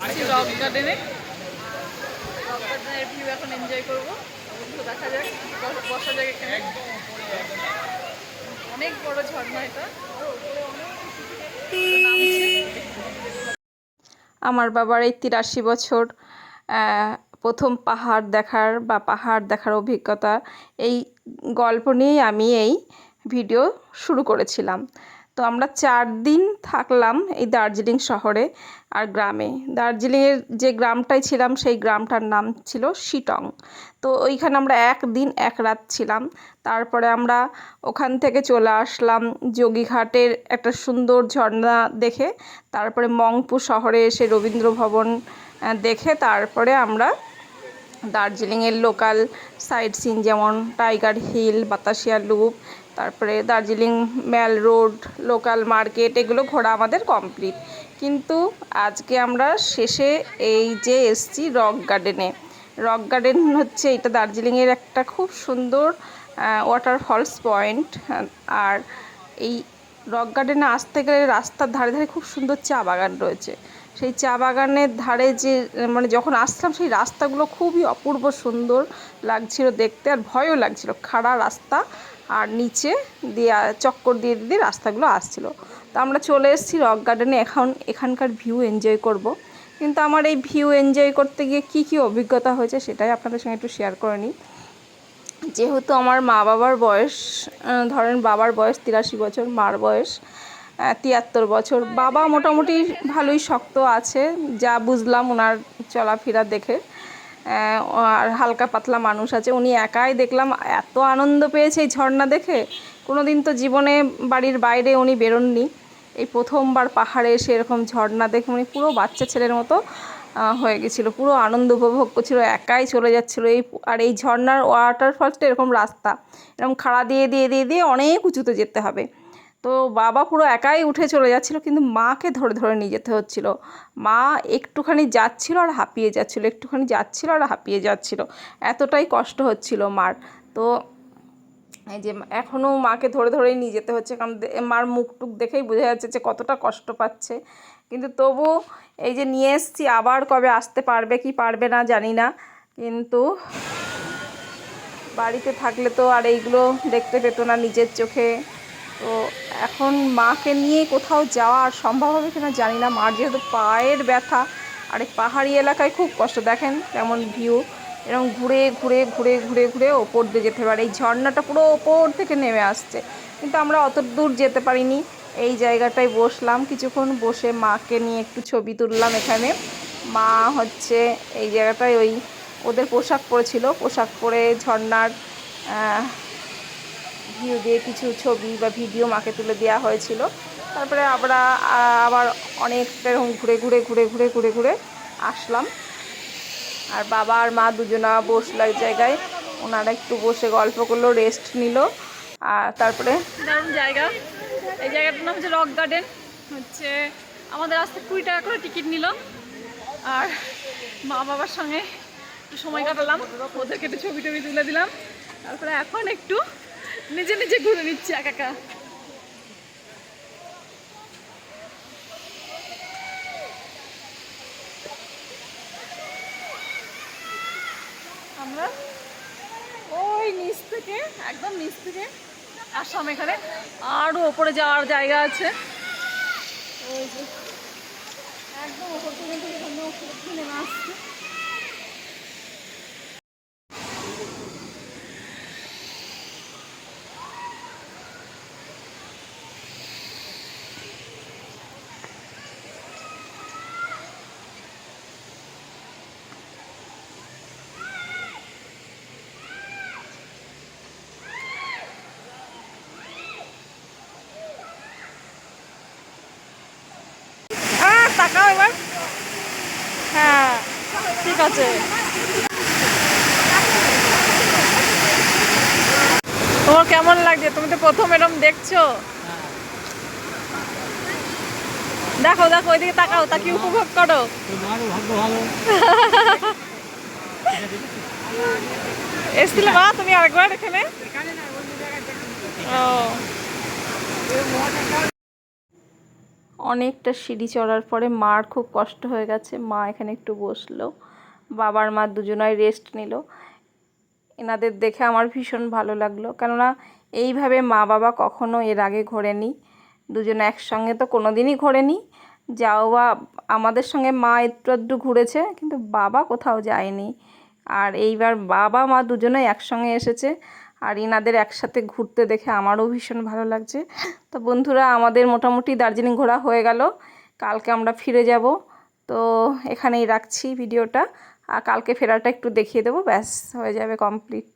Rock গার্ডেনে view এখন enjoy করবো। দেখা যাক বসা যাক এখানে। অনেক বড় ঝর্ণা এটা। আমার বাবার এই 83 বছর প্রথম পাহাড় দেখার অভিজ্ঞতা, এই গল্প নিয়েই আমি এই ভিডিও শুরু করেছিলাম। তো আমরা 4 দিন থাকলাম এই দার্জিলিং শহরে আর গ্রামে। দার্জিলিংয়ের যে গ্রামটায় ছিলাম সেই গ্রামটার নাম ছিল শিটং। তো ওইখানে আমরা 1 দিন 1 রাত ছিলাম। তারপরে আমরা ওখান থেকে চলে আসলাম যোগীঘাটের একটা সুন্দর ঝর্ণা দেখে। তারপরে মংপু শহরে এসে রবীন্দ্র ভবন দেখে তারপরে আমরা দার্জিলিংয়ের লোকাল সাইট সিন যেমন টাইগার হিল, বাতাসিয়া লুপ, তারপরে দার্জিলিং ম্যাল রোড, লোকাল মার্কেট, এগুলো ঘোরা আমাদের কমপ্লিট। কিন্তু আজকে আমরা শেষে এই যে এসছি রক গার্ডেনে। রক গার্ডেন হচ্ছে এটা দার্জিলিংয়ের একটা খুব সুন্দর ওয়াটারফলস পয়েন্ট। আর এই রক গার্ডেনে আসতে গেলে রাস্তার ধারে ধারে খুব সুন্দর চা বাগান রয়েছে। সেই চা বাগানের ধারে যে যখন আসলাম সেই রাস্তাগুলো খুবই অপূর্ব সুন্দর লাগছিল দেখতে, আর ভয়ও লাগছিল। খাড়া রাস্তা আর নিচে দিয়ে চক্কর দিয়ে দিয়ে রাস্তাগুলো আসছিল। তো আমরা চলে এসেছি রক গার্ডেনে। এখানকার ভিউ এনজয় করব। কিন্তু আমার এই ভিউ এনজয় করতে গিয়ে কী অভিজ্ঞতা হয়েছে সেটাই আপনাদের সঙ্গে একটু শেয়ার করে নিই। যেহেতু আমার মা বাবার বয়স, ধরেন বাবার বয়স 83 বছর, মার বয়স 73 বছর। বাবা মোটামুটি ভালোই শক্ত আছে, যা বুঝলাম ওনার চলাফেরা দেখে। আর হালকা পাতলা মানুষ আছে। উনি একাই দেখলাম এত আনন্দ পেয়েছে এই ঝর্ণা দেখে। কোনো দিন তো জীবনে বাড়ির বাইরে উনি বেরোননি। এই প্রথমবার পাহাড়ে এসে এরকম ঝর্ণা দেখে উনি পুরো বাচ্চা ছেলের মতো হয়ে গেছিলো, পুরো আনন্দ উপভোগ করছিলো, একাই চলে যাচ্ছিলো। আর এই ঝর্ণার ওয়াটারফলসটা এরকম রাস্তা, এরকম খাড়া দিয়ে দিয়ে দিয়ে দিয়ে অনেক উঁচুতে যেতে হবে। তো বাবা পুরো একাই উঠে চলে যাচ্ছিলো, কিন্তু মাকে ধরে ধরে নিয়ে যেতে হচ্ছিলো। মা একটুখানি যাচ্ছিলো আর হাঁপিয়ে যাচ্ছিলো, একটুখানি যাচ্ছিলো আর হাঁপিয়ে যাচ্ছিলো, এতটাই কষ্ট হচ্ছিলো মার। তো এই যে এখনও মাকে ধরে ধরেই নিয়ে যেতে হচ্ছে, কারণ মার মুখ টুক দেখেই বোঝা যাচ্ছে যে কতটা কষ্ট পাচ্ছে। কিন্তু তবু এই যে নিয়ে এসছি, আবার কবে আসতে পারবে কি পারবে না জানি না। কিন্তু বাড়িতে থাকলে তো আর এইগুলো দেখতে পেত না নিজের চোখে। তো এখন মাকে নিয়ে কোথাও যাওয়া আর সম্ভব হবে কিনা জানি না। মার যেহেতু পায়ের ব্যথা, আর এই পাহাড়ি এলাকায় খুব কষ্ট। দেখেন কেমন ভিউ, এরকম ঘুরে ঘুরে ঘুরে ঘুরে ঘুরে ওপর দিয়ে যেতে পারে। এই ঝর্ণাটা পুরো ওপর থেকে নেমে আসছে, কিন্তু আমরা অত দূর যেতে পারিনি। এই জায়গাটায় বসলাম কিছুক্ষণ, বসে মাকে নিয়ে একটু ছবি তুললাম। এখানে মা হচ্ছে এই জায়গাটায় ওই ওদের পোশাক পরেছিল, পোশাক পরে ঝর্ণার ভিউ দিয়ে কিছু ছবি বা ভিডিও মাকে তুলে দেওয়া হয়েছিল। তারপরে আমরা আবার অনেকটা এরকম ঘুরে ঘুরে ঘুরে ঘুরে ঘুরে ঘুরে আসলাম। আর বাবা আর মা দুজনা বসলো এক জায়গায়, ওনারা একটু বসে গল্প করলো, রেস্ট নিল। আর তারপরে দারুণ জায়গা, এই জায়গাটার নাম হচ্ছে রক গার্ডেন। হচ্ছে আমাদের আসতে 20 টাকা করে টিকিট নিল। আর মা বাবার সঙ্গে একটু সময় কাটালাম, ওদেরকে একটু ছবি টবি তুলে দিলাম। তারপরে এখন একটু নিজে নিজে ঘুরে নিচ্ছে একা একা। আমরা ওই নিচ থেকে, একদম নিচ থেকে আসলাম। এখানে আরও ওপরে যাওয়ার জায়গা আছে। ওই যে একদম ওপর থেকে নেমে আসছে। তাকাও এবার। হ্যাঁ ঠিক আছে। তোমার কেমন লাগছে? তুমি তো প্রথম এরকম দেখছো। দেখো দেখো ওইদিকে তাকাও, তাকিয়ে উপভোগ করো। এসছিলে মা তুমি আরেকবার এখানে? ও অনেকটা সিঁড়ি চড়ার পরে মার খুব কষ্ট হয়ে গেছে, মা এখানে একটু বসলো, বাবার মা দুজনাই রেস্ট নিল। এনাদের দেখে আমার ভীষণ ভালো লাগলো, কেননা এইভাবে মা বাবা কখনো এর আগে ঘোরেনি, দুজনে একসঙ্গে তো কোনো দিনই ঘোরেনি। যাও বা আমাদের সঙ্গে মা একটু আধটু ঘুরেছে, কিন্তু বাবা কোথাও যায়নি। আর এইবার বাবা মা দুজনেই একসঙ্গে এসেছে, আর ইনাদের একসাথে ঘুরতে দেখে আমারও ভীষণ ভালো লাগছে। তো বন্ধুরা, আমাদের মোটামুটি দার্জিলিং ঘোরা হয়ে গেল, কালকে আমরা ফিরে যাব। তো এখানেই রাখছি ভিডিওটা, আর কালকে ফেরাটা একটু দেখিয়ে দেবো, ব্যাস হয়ে যাবে কমপ্লিট।